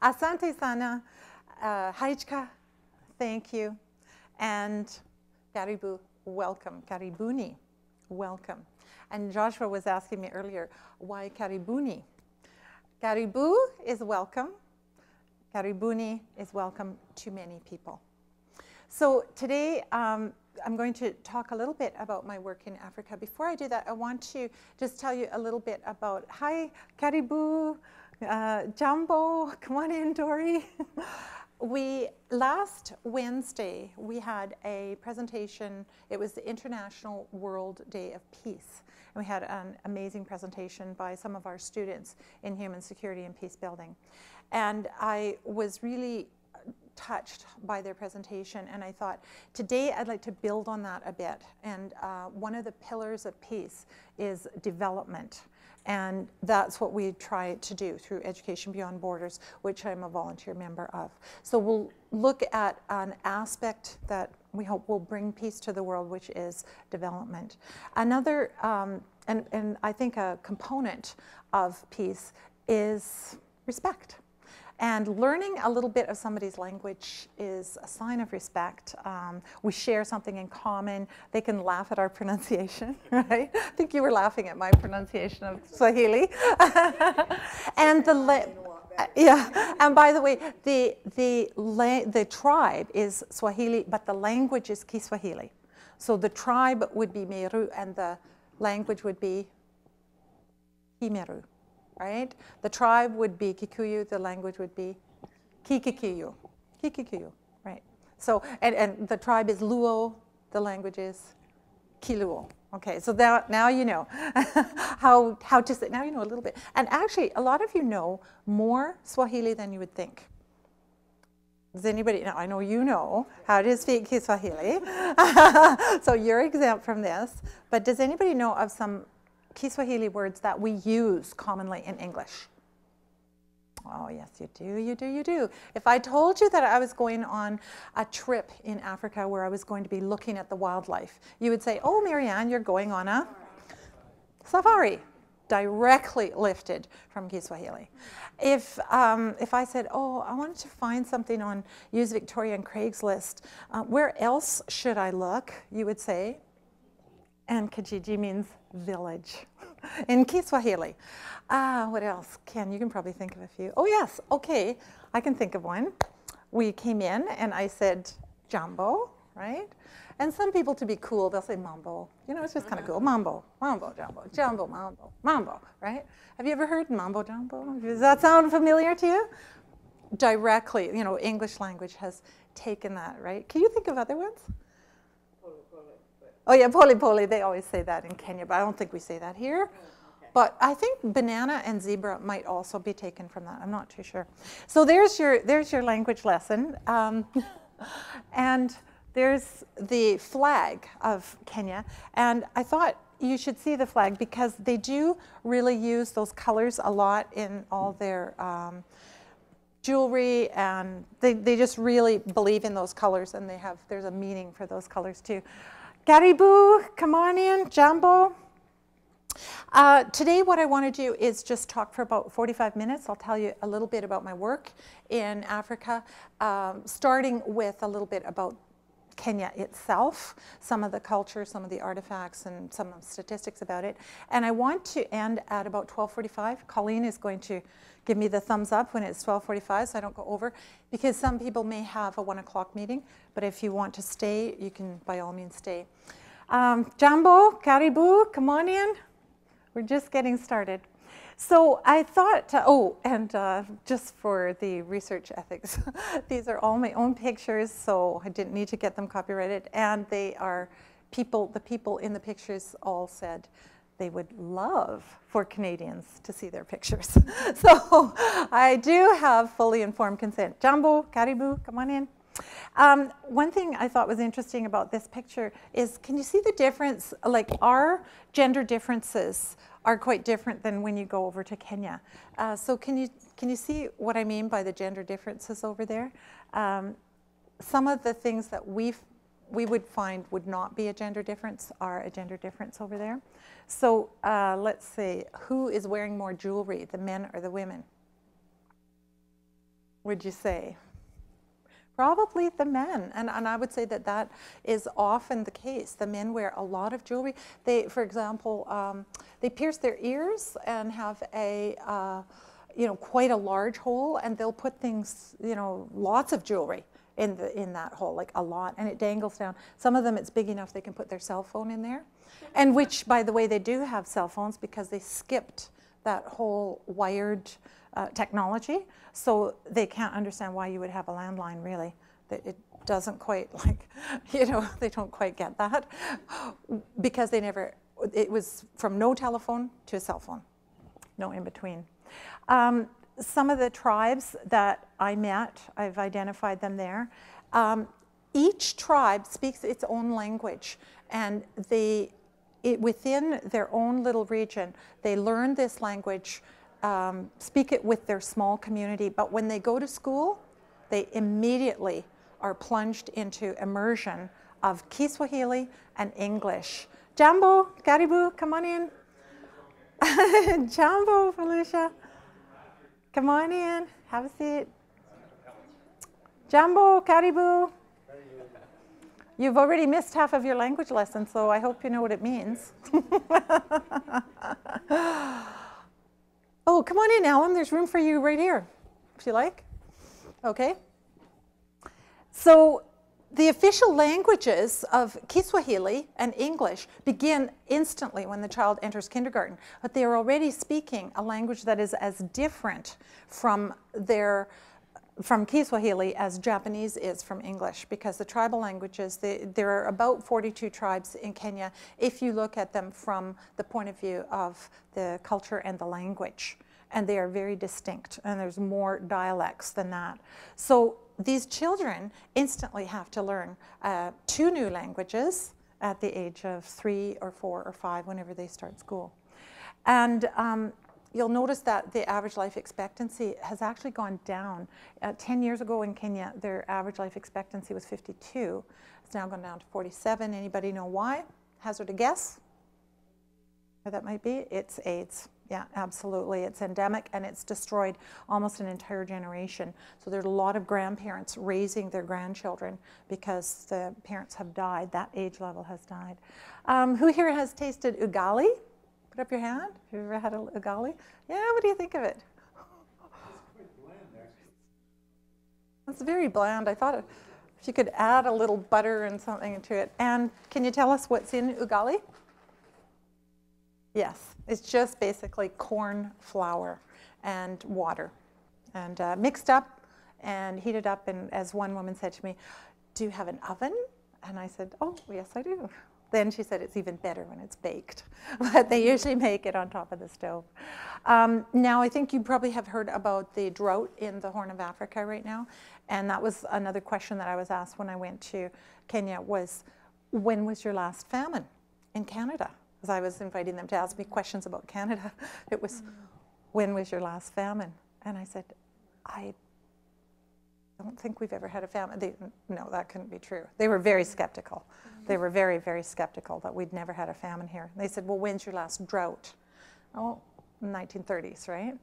Asante sana, Haichka, thank you, and Karibu, welcome. Karibuni, welcome. And Joshua was asking me earlier, why Karibuni? Karibu is welcome. Karibuni is welcome to many people. So today, I'm going to talk a little bit about my work in Africa. Before I do that, I want to just tell you a little bit about, hi, Karibu, Jambo, come on in, Dory. Last Wednesday, we had a presentation. It was the International World Day of Peace. And we had an amazing presentation by some of our students in human security and peace building. And I was really touched by their presentation, and I thought today I'd like to build on that a bit. And one of the pillars of peace is development, and that's what we try to do through Education Beyond Borders, which I'm a volunteer member of. So we'll look at an aspect that we hope will bring peace to the world, which is development. Another, and I think a component of peace is respect. And learning a little bit of somebody's language is a sign of respect. We share something in common. They can laugh at our pronunciation, right? I think you were laughing at my pronunciation of Swahili. And yeah. And by the way, the tribe is Swahili, but the language is Kiswahili. So the tribe would be Meru, and the language would be Kimeru. Right? The tribe would be Kikuyu, the language would be Kikikuyu. Kikikuyu, right? So, and the tribe is Luo, the language is Kiluo. Okay, so now you know how to say, now you know a little bit. And actually, a lot of you know more Swahili than you would think. Does anybody, now I know you know how to speak Kiswahili, so you're exempt from this, but does anybody know of some Kiswahili words that we use commonly in English? Oh, yes, you do, you do, you do. If I told you that I was going on a trip in Africa where I was going to be looking at the wildlife, you would say, oh, Marianne, you're going on a safari, directly lifted from Kiswahili. If I said, oh, I wanted to find something on Use Victoria and Craigslist, where else should I look? You would say, and Kijiji means village in Kiswahili. What else? Ken, you can probably think of a few. Oh yes, okay, I can think of one. We came in and I said Jambo, right? And some people, to be cool, they'll say Mambo. You know, it's just kind of cool. Mambo, Mambo, Jambo, Jambo, Mambo, Mambo, right? Have you ever heard Mambo Jambo? Does that sound familiar to you? Directly, you know, English language has taken that, right? Can you think of other ones? Oh yeah, poli poli, they always say that in Kenya, but I don't think we say that here. Okay. But I think banana and zebra might also be taken from that. I'm not too sure. So there's your language lesson. And there's the flag of Kenya. And I thought you should see the flag because they do really use those colors a lot in all their jewelry, and they just really believe in those colors, and there's a meaning for those colors too. Karibu, come on in, Jambo. Today what I want to do is just talk for about 45 minutes. I'll tell you a little bit about my work in Africa, starting with a little bit about Kenya itself, some of the culture, some of the artifacts, and some of the statistics about it. And I want to end at about 12:45. Colleen is going to give me the thumbs up when it's 12:45 so I don't go over, because some people may have a 1 o'clock meeting, but if you want to stay, you can by all means stay. Jambo, Karibu, come on in. We're just getting started. So I thought, just for the research ethics, these are all my own pictures, so I didn't need to get them copyrighted. And they are the people in the pictures all said they would love for Canadians to see their pictures. So I do have fully informed consent. Jambo, Karibu, come on in. One thing I thought was interesting about this picture is, can you see the difference? Like, our gender differences are quite different than when you go over to Kenya. So can you see what I mean by the gender differences over there? Some of the things that we would find would not be a gender difference are a gender difference over there. So let's say, who is wearing more jewelry, the men or the women? would you say? Probably the men, and I would say that that is often the case. The men wear a lot of jewelry. They, for example, they pierce their ears and have a, quite a large hole, and they'll put things, lots of jewelry in that hole, like a lot, and it dangles down. Some of them, it's big enough they can put their cell phone in there, and which, by the way, they do have cell phones because they skipped that whole wired technology, so they can't understand why you would have a landline, really. It doesn't quite, they don't quite get that, because it was from no telephone to a cell phone, no in between. Some of the tribes that I met, I've identified them there. Each tribe speaks its own language, and within their own little region, they learn this language, speak it with their small community, but when they go to school, they immediately are plunged into immersion of Kiswahili and English. Jambo, Karibu, come on in. Jambo, Felicia. Come on in, have a seat. Jambo, Karibu. You've already missed half of your language lesson, so I hope you know what it means. Oh, come on in, Alan. There's room for you right here, if you like. Okay. So the official languages of Kiswahili and English begin instantly when the child enters kindergarten, but they are already speaking a language that is as different from Kiswahili as Japanese is from English, because the tribal languages, there are about 42 tribes in Kenya if you look at them from the point of view of the culture and the language, and they are very distinct, and there's more dialects than that. So these children instantly have to learn 2 new languages at the age of 3 or 4 or 5, whenever they start school. And you'll notice that the average life expectancy has actually gone down. 10 years ago in Kenya, their average life expectancy was 52. It's now gone down to 47. Anybody know why? Hazard a guess? What that might be? It's AIDS. Yeah, absolutely. It's endemic, and it's destroyed almost an entire generation. So there's a lot of grandparents raising their grandchildren because the parents have died. That age level has died. Who here has tasted ugali? Put up your hand. Have you ever had a ugali? Yeah, what do you think of it? It's quite bland, actually. It's very bland. I thought if you could add a little butter and something to it. And can you tell us what's in ugali? Yes, it's just basically corn flour and water, and mixed up and heated up. And as one woman said to me, "Do you have an oven?" And I said, "Oh, yes, I do." Then she said it's even better when it's baked, but they usually make it on top of the stove. Now, I think you probably have heard about the drought in the Horn of Africa right now, and that was another question that I was asked when I went to Kenya was, when was your last famine in Canada? Because I was inviting them to ask me questions about Canada. It was, when was your last famine? And I said, I don't think we've ever had a famine. No, that couldn't be true. They were very skeptical. They were very, very skeptical that we'd never had a famine here. They said, well, when's your last drought? Oh, 1930s, right?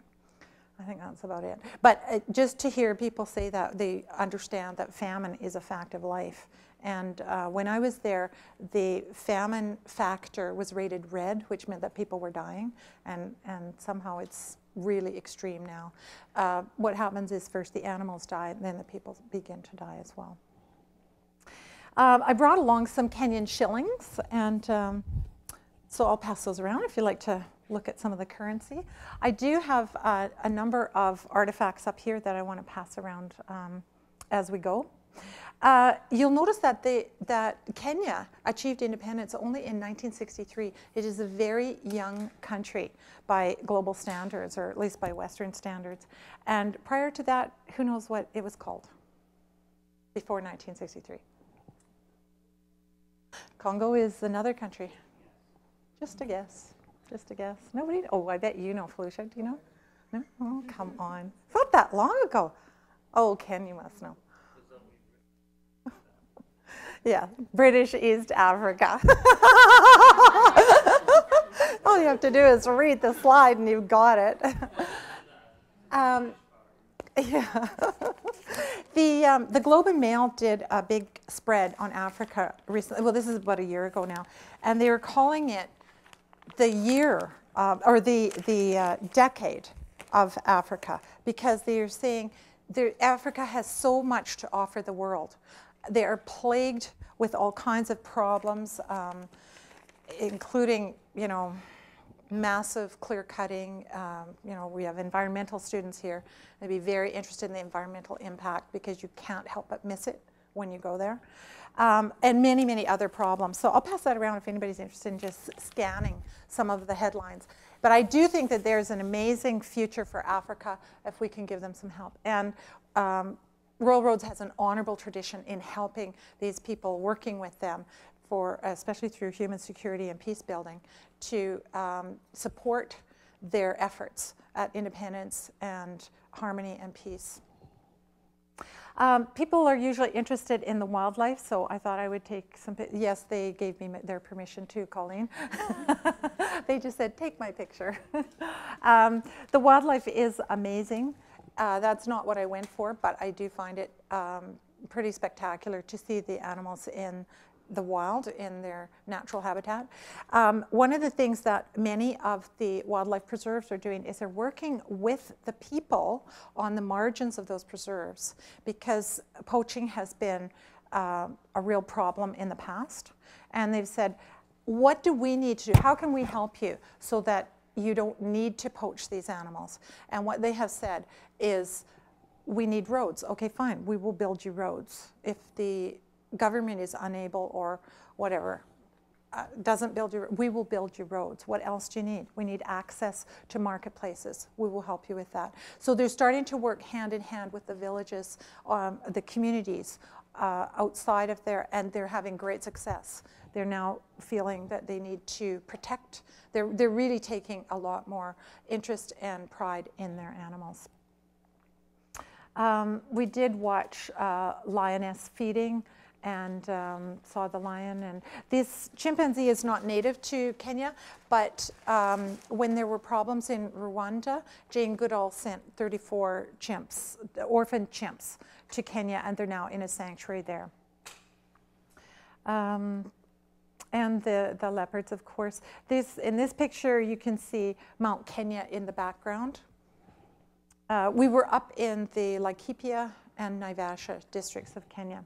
I think that's about it. But just to hear people say that, they understand that famine is a fact of life. And when I was there, the famine factor was rated red, which meant that people were dying. And somehow it's really extreme now. What happens is first the animals die, and then the people begin to die as well. I brought along some Kenyan shillings, and so I'll pass those around if you'd like to look at some of the currency. I do have a number of artifacts up here that I want to pass around as we go. You'll notice that that Kenya achieved independence only in 1963. It is a very young country by global standards, or at least by Western standards. And prior to that, who knows what it was called before 1963? Congo is another country. Just a guess. Just a guess. Nobody? Oh, I bet you know, Felicia. Do you know? No? Oh, come on. It's not that long ago. Oh, Ken, you must know. Yeah, British East Africa. All you have to do is read the slide and you've got it. Yeah. The Globe and Mail did a big spread on Africa recently. Well, this is about a year ago now, and they were calling it the year or the decade of Africa, because they are saying Africa has so much to offer the world. They are plagued with all kinds of problems, including, you know, massive clear cutting. You know, we have environmental students here. They'd be very interested in the environmental impact, because you can't help but miss it when you go there. And many, many other problems. So I'll pass that around if anybody's interested in just scanning some of the headlines. But I do think that there's an amazing future for Africa if we can give them some help. And Royal Roads has an honorable tradition in helping these people, working with them, for, especially through human security and peace building, to support their efforts at independence and harmony and peace. People are usually interested in the wildlife, so I thought I would take some. Yes, they gave me their permission too, Colleen. They just said, take my picture. The wildlife is amazing. That's not what I went for, but I do find it pretty spectacular to see the animals in the wild, in their natural habitat. One of the things that many of the wildlife preserves are doing is they're working with the people on the margins of those preserves, because poaching has been a real problem in the past. And they've said, what do we need to do? How can we help you so that you don't need to poach these animals? And what they have said is, we need roads. Okay, fine, we will build you roads. If the government is unable or whatever, doesn't build you, we will build you roads. What else do you need? We need access to marketplaces. We will help you with that. So they're starting to work hand in hand with the villages, the communities outside of there, and they're having great success. They're now feeling that they need to protect. They're really taking a lot more interest and pride in their animals. We did watch lioness feeding, and saw the lion. And this chimpanzee is not native to Kenya, but when there were problems in Rwanda, Jane Goodall sent 34 chimps, orphaned chimps, to Kenya, and they're now in a sanctuary there. And the leopards, of course. In this picture, you can see Mount Kenya in the background. We were up in the Laikipia and Naivasha districts of Kenya.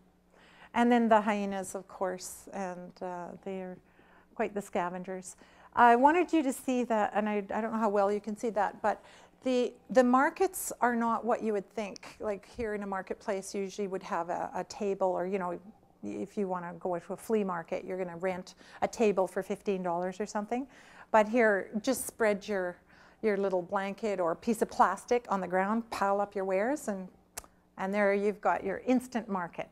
And then the hyenas, of course, and they're quite the scavengers. I wanted you to see that, and I don't know how well you can see that, but the markets are not what you would think. Like here in a marketplace, you usually would have a table, or, you know, if you want to go to a flea market, you're going to rent a table for $15 or something. But here, just spread your little blanket or piece of plastic on the ground, pile up your wares, and there you've got your instant market.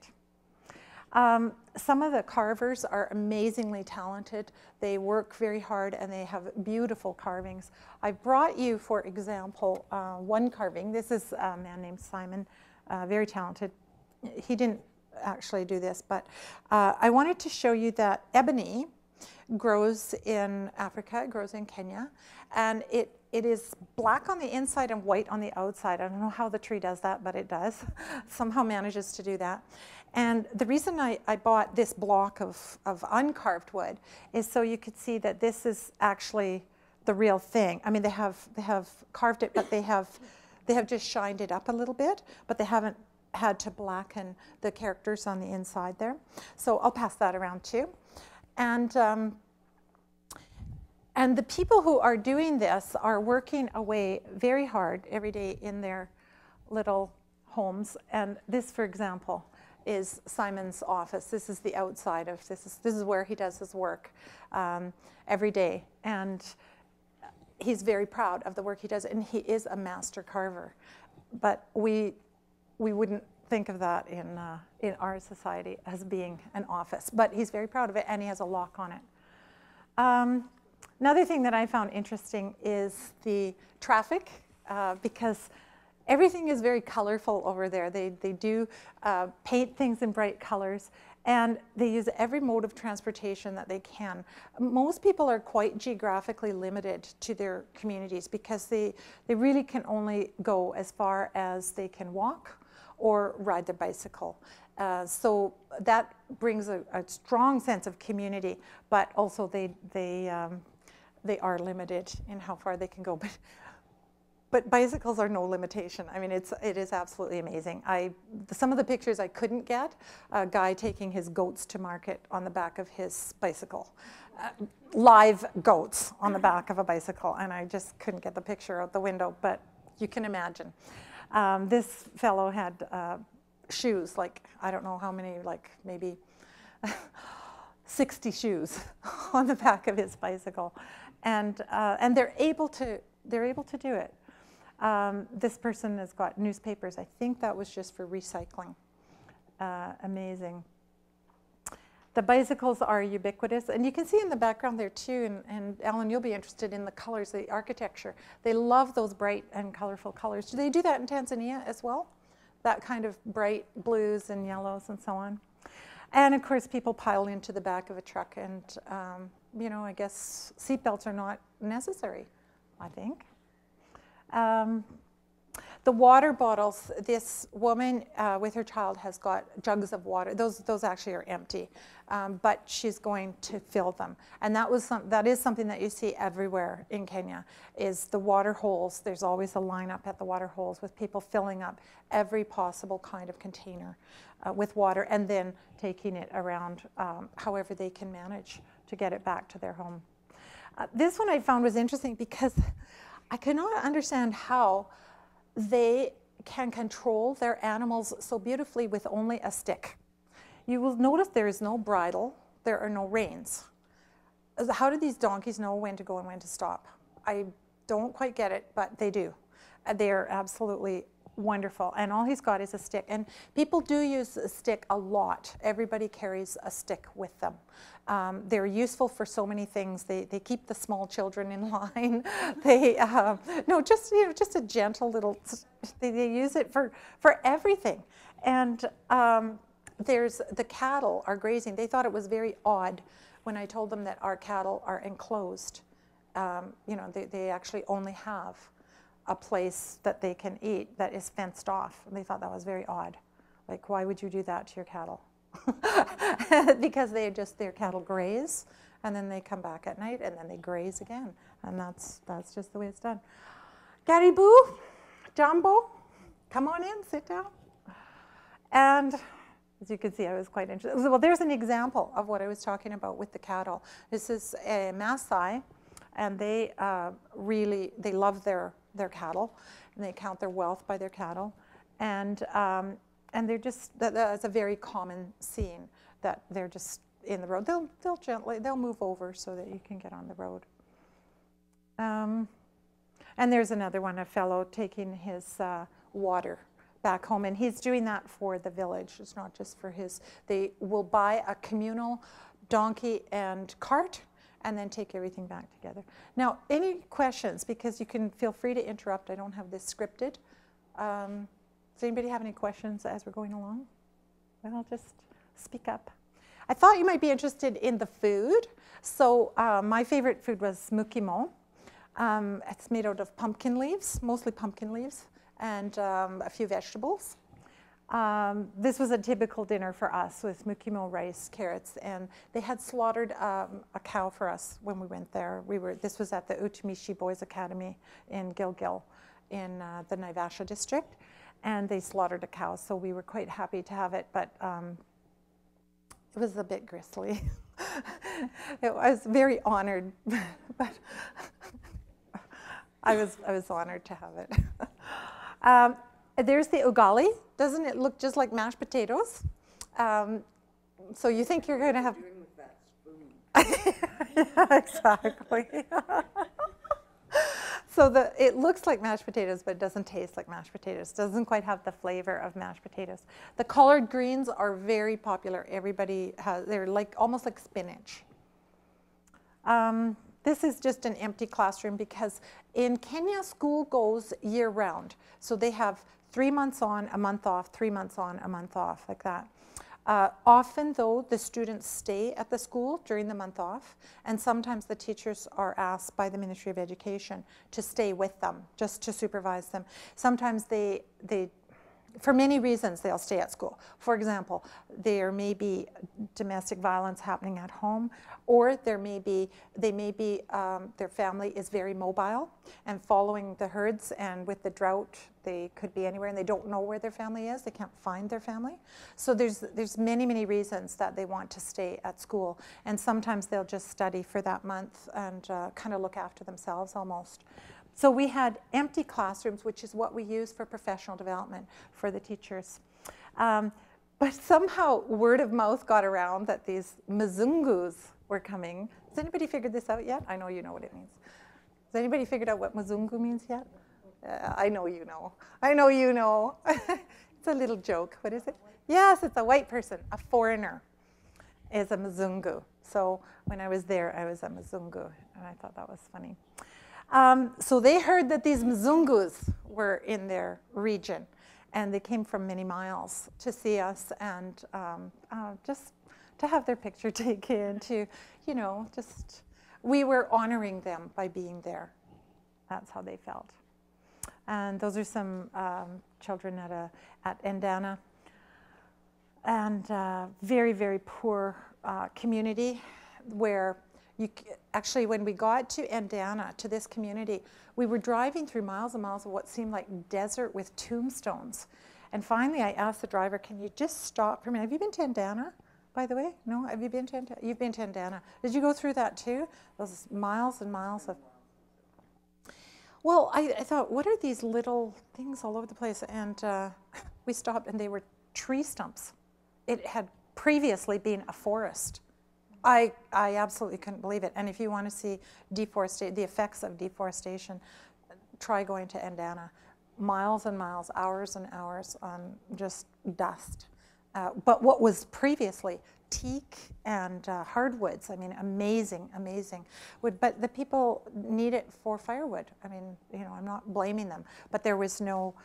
Some of the carvers are amazingly talented. They work very hard, and they have beautiful carvings. I brought you, for example, one carving. This is a man named Simon, very talented. He didn't actually do this, but I wanted to show you that ebony grows in Africa, it grows in Kenya, and it is black on the inside and white on the outside. I don't know how the tree does that, but it does. Somehow manages to do that. And the reason I bought this block of uncarved wood is so you could see that this is actually the real thing. I mean, they have carved it, but they have just shined it up a little bit, but they haven't had to blacken the characters on the inside there. So I'll pass that around too. And the people who are doing this are working away very hard every day in their little homes. And this, for example, is Simon's office. This is the outside of this is where he does his work every day. And he's very proud of the work he does, and he is a master carver. But we wouldn't think of that in our society as being an office. But he's very proud of it, and he has a lock on it. Another thing that I found interesting is the traffic, because everything is very colorful over there. They do paint things in bright colors, And they use every mode of transportation that they can. Most people are quite geographically limited to their communities because they really can only go as far as they can walk or ride their bicycle. So that brings a strong sense of community, but also they are limited in how far they can go. But bicycles are no limitation. I mean, it is absolutely amazing. Some of the pictures I couldn't get, a guy taking his goats to market on the back of his bicycle. Live goats on the back of a bicycle, and I just couldn't get the picture out the window, but you can imagine. This fellow had shoes, like, I don't know how many, like maybe 60 shoes on the back of his bicycle. And they're able to do it. This person has got newspapers. I think that was just for recycling. Amazing. The bicycles are ubiquitous. And you can see in the background there too, and Alan, you'll be interested in the colors, the architecture. They love those bright and colorful colors. Do they do that in Tanzania as well? That kind of bright blues and yellows and so on. And of course, people pile into the back of a truck, and you know, I guess seatbelts are not necessary, I think. The water bottles, this woman with her child has got jugs of water. Those actually are empty, but she's going to fill them. And that is something that you see everywhere in Kenya, is the water holes. There's always a lineup at the water holes with people filling up every possible kind of container with water and then taking it around however they can manage to get it back to their home. This one I found was interesting because I cannot understand how they can control their animals so beautifully with only a stick. You will notice there is no bridle, there are no reins. How do these donkeys know when to go and when to stop? I don't quite get it, but they do. They are absolutely wonderful. And all he's got is a stick. And people do use a stick a lot. Everybody carries a stick with them. They're useful for so many things. They keep the small children in line. They just a gentle little. They use it for everything. And there's the cattle are grazing. They thought it was very odd when I told them that our cattle are enclosed. They actually only have a place that they can eat that is fenced off. And they thought that was very odd. Like, why would you do that to your cattle? Because their cattle graze, and then they come back at night, and then they graze again. And that's just the way it's done. Caribou, Jambo, come on in, sit down. And as you can see, I was quite interested. Well, there's an example of what I was talking about with the cattle. This is a Maasai, and they love their cattle, and they count their wealth by their cattle. And they're just, that's a very common scene, that they're just in the road. They'll move over so that you can get on the road. And there's another one, a fellow taking his water back home, and he's doing that for the village. It's not just for his. They will buy a communal donkey and cart and then take everything back together. Now, any questions? Because you can feel free to interrupt. I don't have this scripted. Does anybody have any questions as we're going along? Well, I'll just speak up. I thought you might be interested in the food. So my favorite food was Mukamal. It's made out of pumpkin leaves, mostly pumpkin leaves, and a few vegetables. This was a typical dinner for us with Mukamal rice, carrots, and they had slaughtered a cow for us when we went there. This was at the Utumishi Boys Academy in Gilgil in the Naivasha district. And they slaughtered a cow, so we were quite happy to have it, but it was a bit grisly. I was very honored, but I was honored to have it. There's the ugali. Doesn't it look just like mashed potatoes? So you think you're going to have... Yeah, exactly. So it looks like mashed potatoes, but it doesn't taste like mashed potatoes. It doesn't quite have the flavor of mashed potatoes. The collard greens are very popular. Everybody they're almost like spinach. This is just an empty classroom because in Kenya, school goes year round. So they have 3 months on, a month off, 3 months on, a month off, like that. Often, though, the students stay at the school during the month off, and sometimes the teachers are asked by the Ministry of Education to stay with them, just to supervise them. Sometimes they for many reasons, they'll stay at school. For example, there may be domestic violence happening at home, or their family is very mobile and following the herds, and with the drought, they could be anywhere and they don't know where their family is. They can't find their family. So there's many reasons that they want to stay at school, and sometimes they'll just study for that month and kind of look after themselves almost. So we had empty classrooms, which is what we use for professional development for the teachers. But somehow word of mouth got around that these Mzungus were coming. Has anybody figured this out yet? I know you know what it means. Has anybody figured out what Mzungu means yet? I know you know. I know you know. It's a little joke. What is it? Yes, it's a white person. A foreigner is a Mzungu. So when I was there, I was a Mzungu, and I thought that was funny. So they heard that these Mzungus were in their region, and they came from many miles to see us and just to have their picture taken, to, you know, just, we were honoring them by being there. That's how they felt. And those are some children at Ndana, and very poor community where actually, when we got to Ndana, to this community, we were driving through miles and miles of what seemed like desert with tombstones. And finally, I asked the driver, can you just stop for a minute? Have you been to Ndana, by the way? No? Have you been to Ndana? You've been to Ndana. Did you go through that too? Those miles and miles of... Well, I thought, what are these little things all over the place? And we stopped, and they were tree stumps. It had previously been a forest. I absolutely couldn't believe it. And if you want to see the effects of deforestation, try going to Ndana. Miles and miles, hours and hours on just dust. But what was previously teak and hardwoods, I mean, amazing. But the people need it for firewood. I mean, you know, I'm not blaming them. But there was no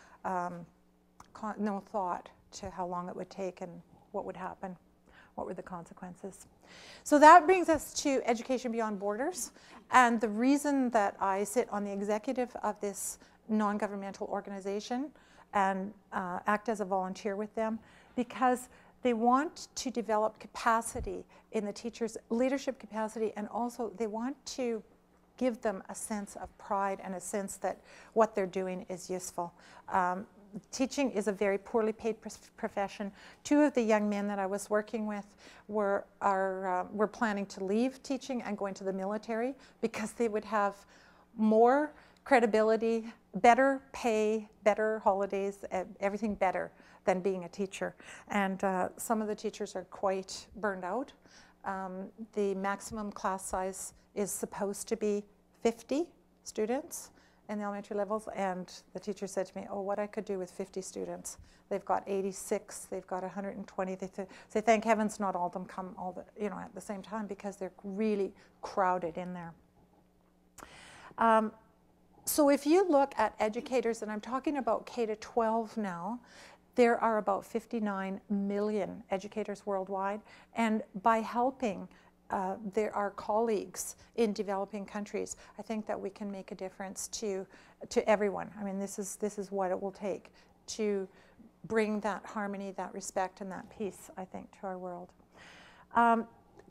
thought to how long it would take and what would happen. What were the consequences? So that brings us to Education Beyond Borders. And the reason that I sit on the executive of this non-governmental organization and act as a volunteer with them, because they want to develop capacity in the teachers' leadership capacity, and also they want to give them a sense of pride and a sense that what they're doing is useful. Teaching is a very poorly paid profession. Two of the young men that I was working with were planning to leave teaching and go into the military because they would have more credibility, better pay, better holidays, everything better than being a teacher. And some of the teachers are quite burned out. The maximum class size is supposed to be 50 students in the elementary levels, and the teacher said to me, oh, what I could do with 50 students. They've got 86, they've got 120. They say, thank heavens not all of them come at the same time, because they're really crowded in there. So if you look at educators, and I'm talking about K-12 now, there are about 59 million educators worldwide, and by helping there are colleagues in developing countries, I think that we can make a difference to everyone. I mean, this is what it will take to bring that harmony, that respect, and that peace, I think, to our world.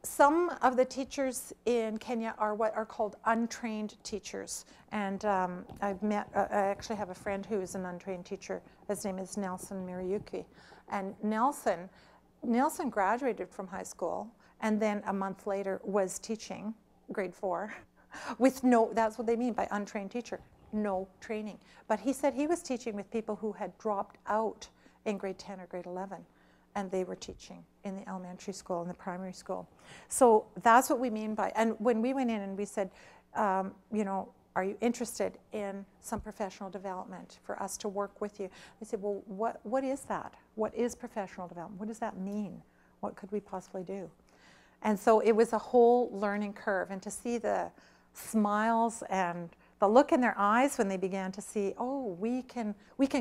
Some of the teachers in Kenya are what are called untrained teachers, and I actually have a friend who is an untrained teacher. His name is Nelson Miriyuki, and Nelson graduated from high school, and then a month later was teaching grade 4 with that's what they mean by untrained teacher, no training. But he said he was teaching with people who had dropped out in grade 10 or grade 11, and they were teaching in the elementary school and the primary school. So that's what we mean by, and when we went in and we said, you know, are you interested in some professional development for us to work with you? They said, well, what is that? What is professional development? What does that mean? What could we possibly do? And so it was a whole learning curve, and to see the smiles and the look in their eyes when they began to see, oh, we can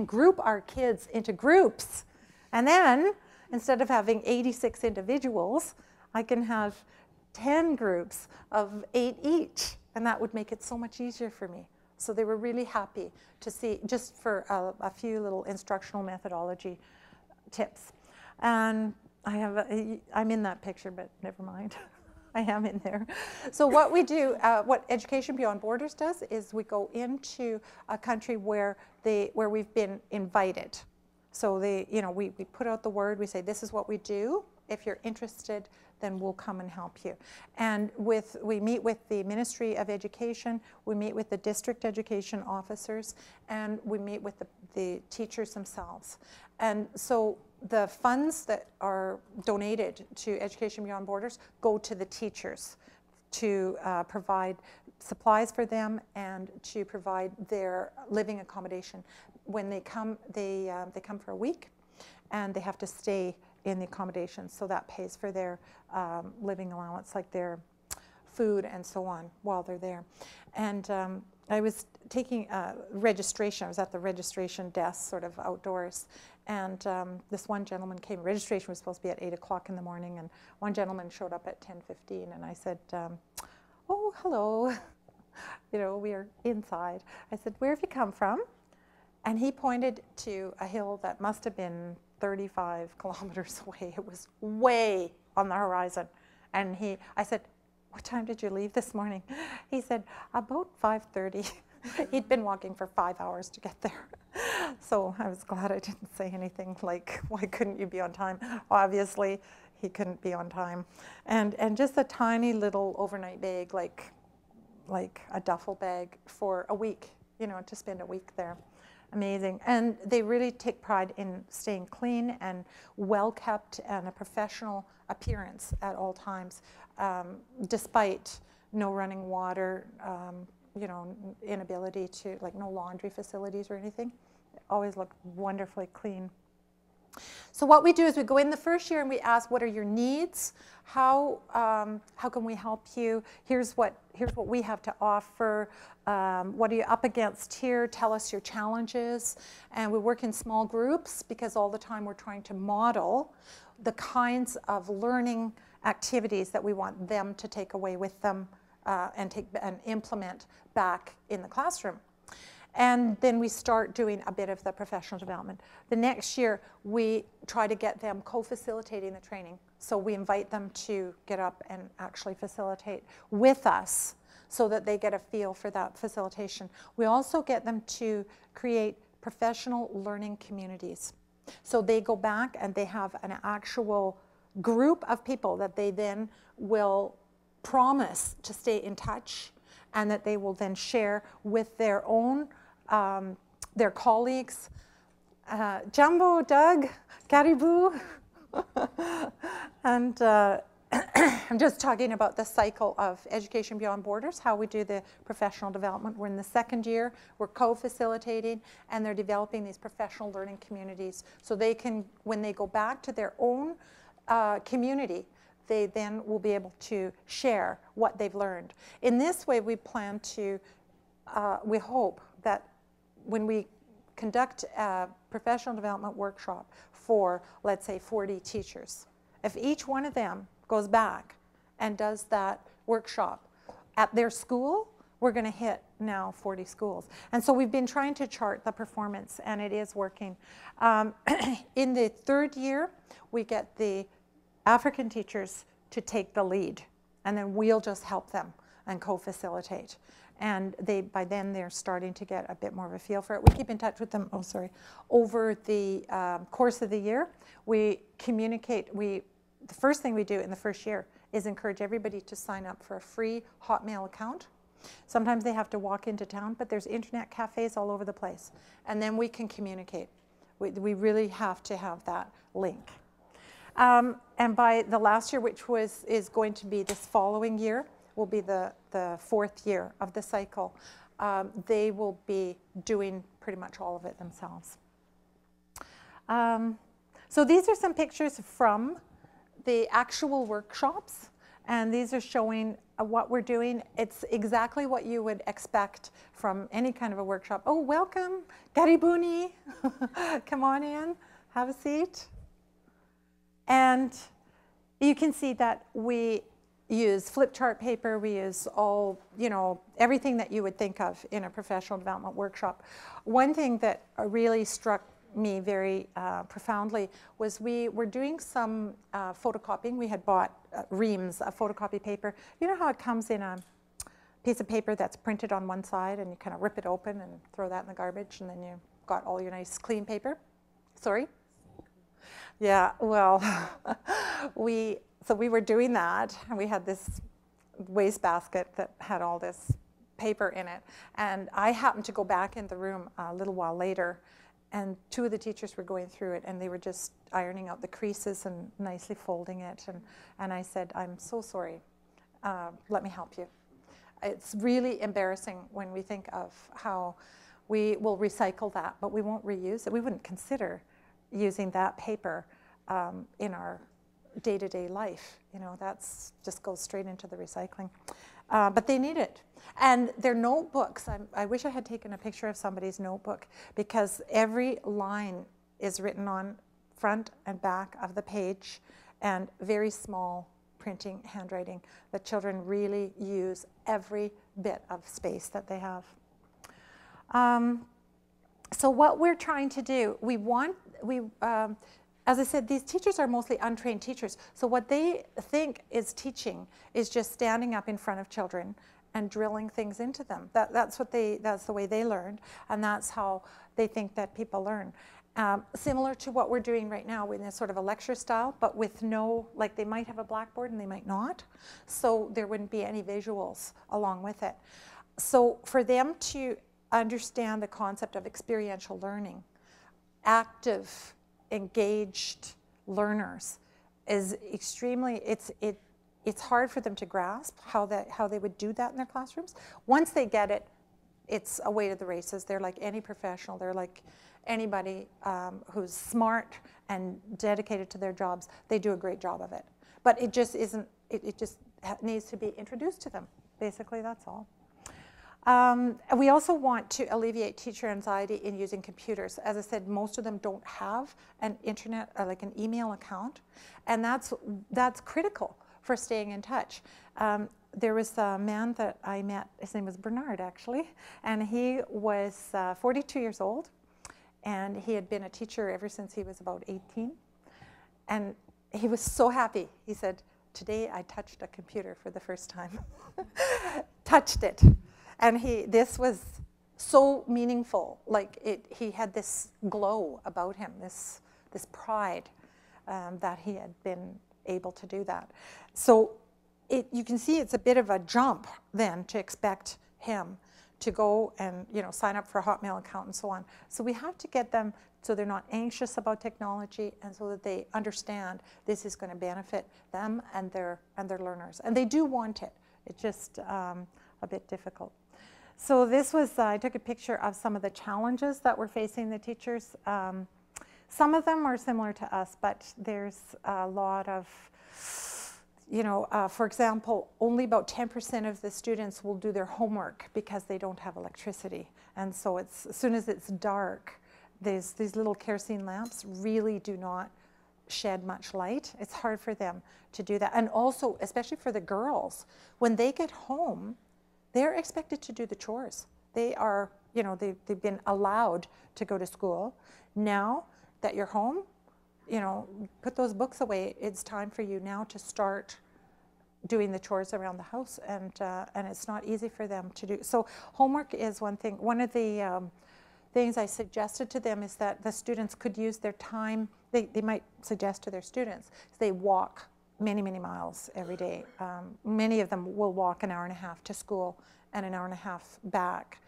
group our kids into groups, and then instead of having 86 individuals, I can have 10 groups of 8 each, and that would make it so much easier for me. So they were really happy to see, just for a few little instructional methodology tips. And I'm in that picture, but never mind. I am in there. So what we do, what Education Beyond Borders does, is we go into a country where we've been invited. So we put out the word, we say, this is what we do. If you're interested, then we'll come and help you. And we meet with the Ministry of Education, we meet with the district education officers, and we meet with the teachers themselves. And so the funds that are donated to Education Beyond Borders go to the teachers to provide supplies for them and to provide their living accommodation. When they come for a week, and they have to stay in the accommodation, so that pays for their living allowance, like their food and so on, while they're there. And I was taking registration. I was at the registration desk, sort of outdoors, and this one gentleman came. Registration was supposed to be at 8 o'clock in the morning, and one gentleman showed up at 10:15, and I said, oh, hello. We are inside. I said, where have you come from? And he pointed to a hill that must have been 35 kilometers away. It was way on the horizon. And I said, what time did you leave this morning? He said, about 5:30. He'd been walking for 5 hours to get there. So I was glad I didn't say anything like, why couldn't you be on time? Obviously, he couldn't be on time. And just a tiny little overnight bag, like a duffel bag for a week, to spend a week there. Amazing. And they really take pride in staying clean and well kept and a professional appearance at all times, despite no running water, inability to, no laundry facilities or anything. They always look wonderfully clean. So what we do is we go in the first year and we ask, what are your needs? How can we help you? Here's what we have to offer. What are you up against here? Tell us your challenges. And we work in small groups because all the time we're trying to model the kinds of learning activities that we want them to take away with them and implement back in the classroom. And then we start doing a bit of the professional development. The next year, we try to get them co-facilitating the training. So we invite them to get up and actually facilitate with us so that they get a feel for that facilitation. We also get them to create professional learning communities. So they go back and they have an actual group of people that they then will promise to stay in touch and that they will then share with their own their colleagues. Jambo, Doug, Caribou. And I'm just talking about the cycle of Education Beyond Borders, how we do the professional development. We're in the second year, we're co-facilitating, and they're developing these professional learning communities. So they can, when they go back to their own community, they then will be able to share what they've learned. In this way, we plan to, we hope that when we conduct a professional development workshop for, let's say, 40 teachers, if each one of them goes back and does that workshop at their school, we're going to hit now 40 schools. And so we've been trying to chart the performance, and it is working. In the third year, we get the African teachers to take the lead, and then we'll just help them and co-facilitate. And by then they're starting to get a bit more of a feel for it. We keep in touch with them, over the course of the year. We communicate, the first thing we do in the first year is encourage everybody to sign up for a free Hotmail account. Sometimes they have to walk into town, but there's internet cafes all over the place. And then we can communicate. We really have to have that link. And by the last year, which is going to be this following year, will be the fourth year of the cycle. They will be doing pretty much all of it themselves. So these are some pictures from the actual workshops, and these are showing what we're doing. It's exactly what you would expect from any kind of a workshop. Oh, welcome, Garibuni. Come on in, have a seat. And you can see that we use flip chart paper, we use all, everything that you would think of in a professional development workshop. One thing that really struck me very profoundly was we were doing some photocopying. We had bought reams of photocopy paper. You know how it comes in a piece of paper that's printed on one side and you kind of rip it open and throw that in the garbage and then you got all your nice clean paper? Sorry? Yeah, well, so we were doing that, and we had this wastebasket that had all this paper in it. And I happened to go back in the room a little while later, and two of the teachers were going through it, and they were just ironing out the creases and nicely folding it. And I said, I'm so sorry. Let me help you. It's really embarrassing when we think of how we will recycle that, but we won't reuse it. We wouldn't consider using that paper in our day-to-day life. That's just goes straight into the recycling. But they need it. And their notebooks, I wish I had taken a picture of somebody's notebook, because every line is written on front and back of the page, and very small printing, handwriting. The children really use every bit of space that they have. So what we're trying to do, as I said, these teachers are mostly untrained teachers. So what they think is teaching is just standing up in front of children and drilling things into them. That's the way they learned, and that's how they think that people learn. Similar to what we're doing right now in a sort of a lecture style, but with no, like they might have a blackboard and they might not. So there wouldn't be any visuals along with it. So for them to understand the concept of experiential learning, active, engaged learners is extremely, it's hard for them to grasp how they would do that in their classrooms. Once they get it, it's away to the races. They're like any professional. They're like anybody who's smart and dedicated to their jobs. They do a great job of it. But it just isn't, it just needs to be introduced to them. Basically, that's all. We also want to alleviate teacher anxiety in using computers. As I said, most of them don't have an internet or like an email account, and that's critical for staying in touch. There was a man that I met, his name was Bernard actually, and he was 42 years old, and he had been a teacher ever since he was about 18, and he was so happy. He said, today I touched a computer for the first time. Touched it. And this was so meaningful. Like he had this glow about him, this pride that he had been able to do that. So you can see it's a bit of a jump then to expect him to go and sign up for a Hotmail account and so on. So we have to get them so they're not anxious about technology, and so that they understand this is going to benefit them and their learners. And they do want it. It's just a bit difficult. So this was, I took a picture of some of the challenges that were facing the teachers. Some of them are similar to us, but there's a lot of, for example, only about 10% of the students will do their homework because they don't have electricity. And so as soon as it's dark, these little kerosene lamps really do not shed much light. It's hard for them to do that. And also, especially for the girls, when they get home, they're expected to do the chores. They are, they've been allowed to go to school. Now that you're home, put those books away. It's time for you now to start doing the chores around the house, and it's not easy for them to do. So homework is one thing. One of the things I suggested to them is that the students could use their time. They might suggest to their students, they walk many, many miles every day. Many of them will walk an hour and a half to school and an hour and a half back.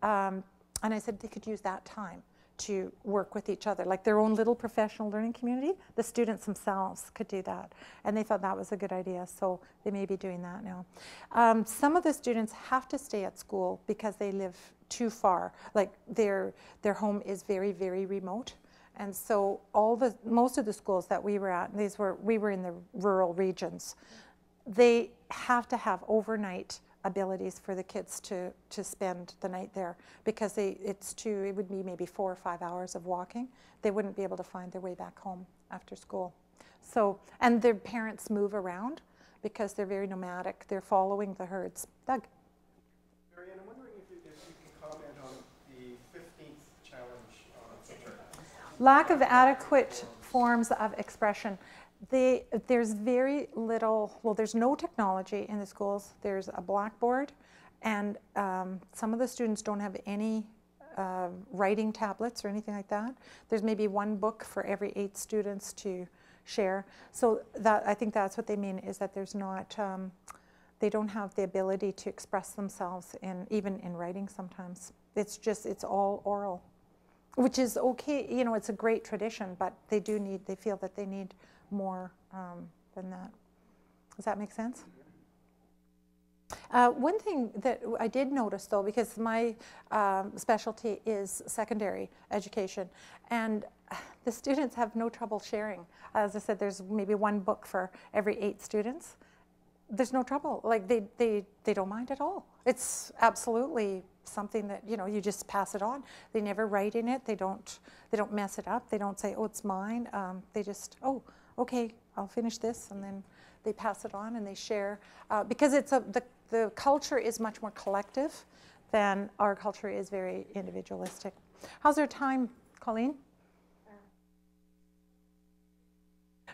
And I said they could use that time to work with each other, like their own little professional learning community. The students themselves could do that. And they thought that was a good idea, so they may be doing that now. Some of the students have to stay at school because they live too far. Like their home is very, very remote. And so most of the schools that we were at, we were in the rural regions, they have to have overnight abilities for the kids to spend the night there, because it would be maybe 4 or 5 hours of walking. They wouldn't be able to find their way back home after school. So, and their parents move around because they're very nomadic. They're following the herds. Doug? Marianne, I'm wondering if you can comment on the 15th challenge. Lack of adequate forms of expression. There's very little, well, there's no technology in the schools. There's a blackboard, and some of the students don't have any writing tablets or anything like that. There's maybe one book for every 8 students to share. So that, I think that's what they mean, is that there's not, they don't have the ability to express themselves even in writing sometimes. It's all oral, which is okay. You know, it's a great tradition, but they feel that they need more than that. Does that make sense? One thing that I did notice, though, because my specialty is secondary education, and the students have no trouble sharing. As I said, there's maybe one book for every 8 students. There's no trouble. Like, they don't mind at all. It's absolutely something that, you know, you just pass it on. They never write in it. They don't mess it up. They don't say, oh, it's mine. They just, oh, okay, I'll finish this, and then they pass it on and they share. Because the culture is much more collective than our culture is very individualistic. How's our time, Colleen?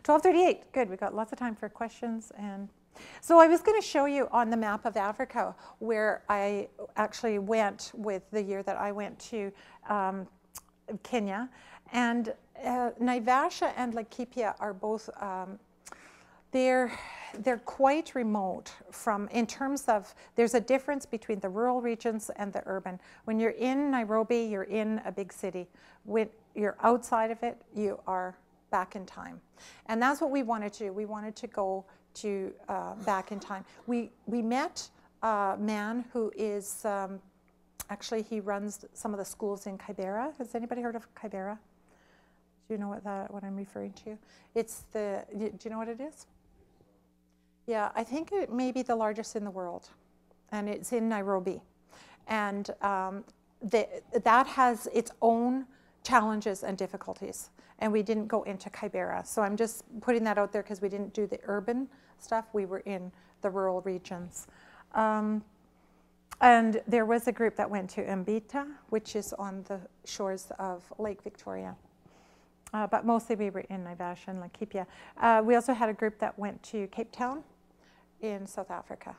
12:38. Good. We've got lots of time for questions. And so I was going to show you on the map of Africa where I actually went with the year that I went to Kenya. And Naivasha and Laikipia are both, they're quite remote from, in terms of, there's a difference between the rural regions and the urban. When you're in Nairobi, you're in a big city. When you're outside of it, you are back in time. And that's what we wanted to do. We wanted to go to back in time. We met a man who is, actually he runs some of the schools in Kibera. Has anybody heard of Kibera? Do you know what I'm referring to? It's do you know what it is? Yeah, I think it may be the largest in the world, and it's in Nairobi. And that has its own challenges and difficulties, and we didn't go into Kibera. So I'm just putting that out there because we didn't do the urban stuff. We were in the rural regions. And there was a group that went to Mbita, which is on the shores of Lake Victoria. But mostly we were in Naivasha and Laikipia. We also had a group that went to Cape Town in South Africa.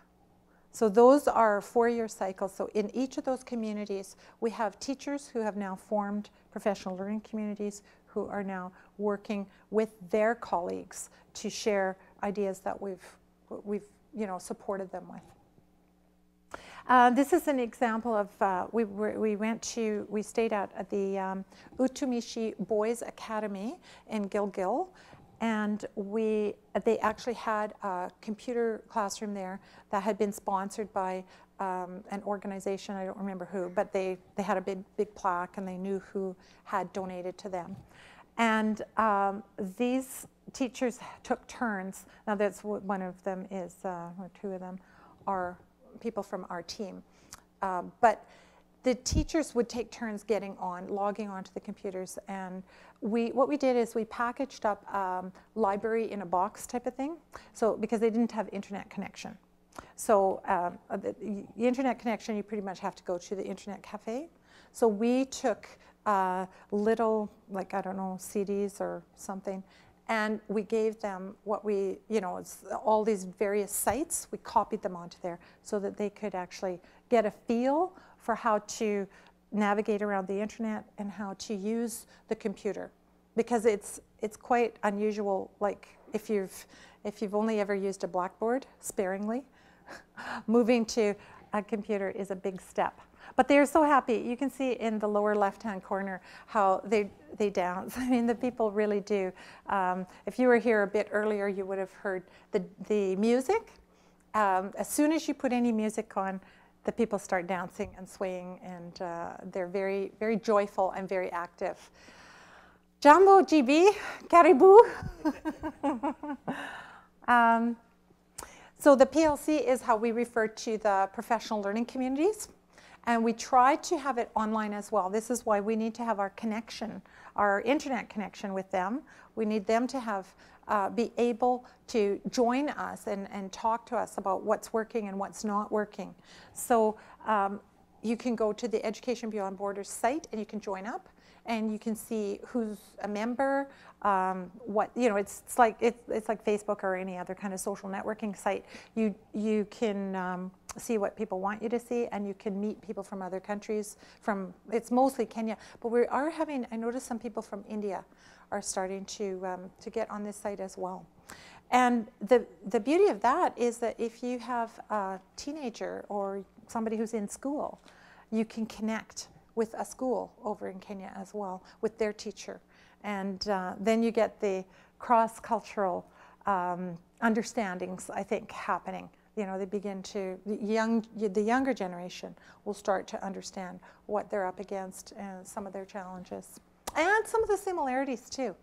So those are 4-year cycles. So in each of those communities, we have teachers who have now formed professional learning communities who are now working with their colleagues to share ideas that we've supported them with. This is an example of, we stayed at the Utumishi Boys Academy in Gilgil, and they actually had a computer classroom there that had been sponsored by an organization, I don't remember who, but they had a big plaque, and they knew who had donated to them. And these teachers took turns. Now that's one of them is, or 2 of them are people from our team. But the teachers would take turns logging onto the computers. And what we did is we packaged up library in a box type of thing. So because they didn't have internet connection. So the internet connection, you pretty much have to go to the internet cafe. So we took little, like, I don't know, CDs or something, and we gave them it's all these various sites. We copied them onto there so that they could actually get a feel for how to navigate around the internet and how to use the computer, because it's quite unusual. Like if you've only ever used a blackboard sparingly, moving to a computer is a big step. But they're so happy. You can see in the lower left-hand corner how they dance. I mean, the people really do. If you were here a bit earlier, you would have heard the music. As soon as you put any music on, the people start dancing and swaying, and they're very, very joyful and very active. Jambo, GB, Caribou. So the PLC is how we refer to the professional learning communities. And we tried to have it online as well. This is why we need to have our connection, our internet connection with them. We need them to have, be able to join us and talk to us about what's working and what's not working. So you can go to the Education Beyond Borders site and you can join up and you can see who's a member, what, you know, it's like Facebook or any other kind of social networking site. You can see what people want you to see, and you can meet people from other countries. It's mostly Kenya, but we are having, I noticed some people from India are starting to get on this site as well. And the beauty of that is that if you have a teenager or somebody who's in school, you can connect with a school over in Kenya as well, with their teacher. And then you get the cross-cultural understandings, I think, happening. You know, they begin to, the younger generation will start to understand what they're up against and some of their challenges. And some of the similarities too.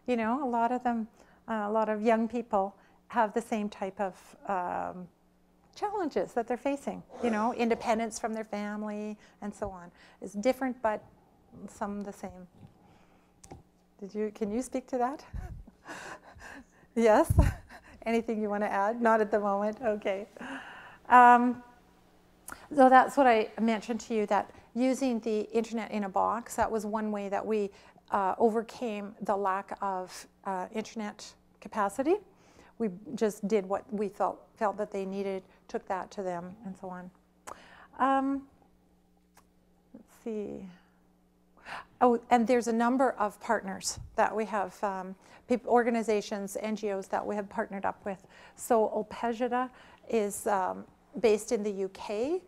You know, a lot of them, a lot of young people have the same type of challenges that they're facing. You know, independence from their family and so on. It's different, but some the same. Can you speak to that? Yes? Anything you want to add? Not at the moment? Okay. So that's what I mentioned to you, that using the internet in a box, that was one way that we overcame the lack of internet capacity. We just did what we felt that they needed, took that to them, and so on. Let's see. Oh, and there's a number of partners that we have, organizations, NGOs that we have partnered up with. So Opejada is based in the UK.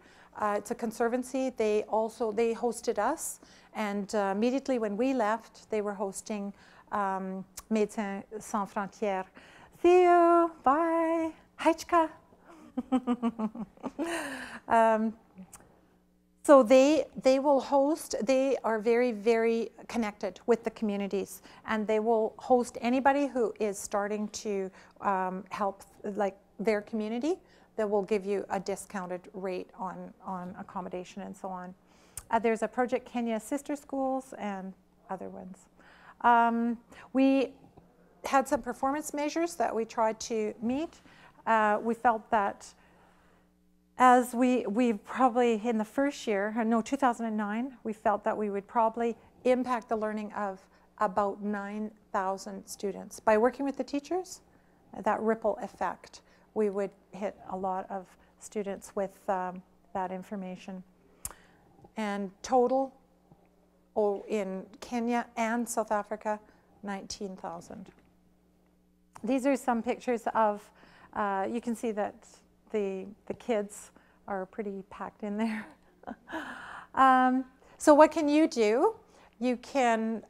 It's a conservancy. They hosted us, and immediately when we left, they were hosting Médecins Sans Frontières. See you, bye, Haichka. So they will host, they are very, very connected with the communities, and they will host anybody who is starting to help like their community. They will give you a discounted rate on accommodation and so on. There's a Project Kenya Sister Schools and other ones. We had some performance measures that we tried to meet. We felt that as we probably in the first year, no, 2009, we felt that we would probably impact the learning of about 9,000 students. By working with the teachers, that ripple effect, we would hit a lot of students with that information. And total, in Kenya and South Africa, 19,000. These are some pictures of, you can see that the kids are pretty packed in there. So what can you do? You can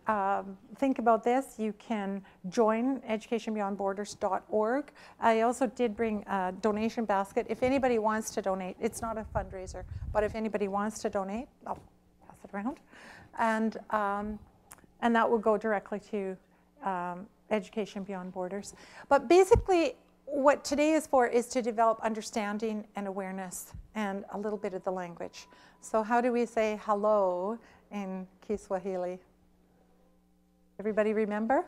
think about this. You can join educationbeyondborders.org. I also did bring a donation basket. If anybody wants to donate, it's not a fundraiser, but if anybody wants to donate, I'll pass it around. And that will go directly to Education Beyond Borders. But basically, what today is for is to develop understanding and awareness and a little bit of the language. So how do we say hello in Kiswahili? Everybody remember?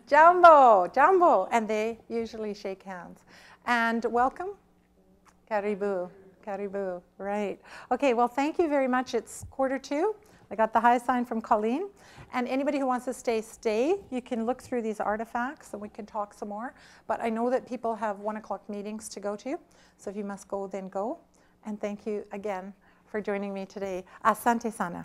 Jambo, Jambo, and they usually shake hands. And welcome, Karibu, Karibu, right. Okay, well, thank you very much. It's 1:45. I got the high sign from Colleen. And anybody who wants to stay. You can look through these artifacts and we can talk some more. But I know that people have 1 o'clock meetings to go to. So if you must go, then go. And thank you again for joining me today. Asante sana.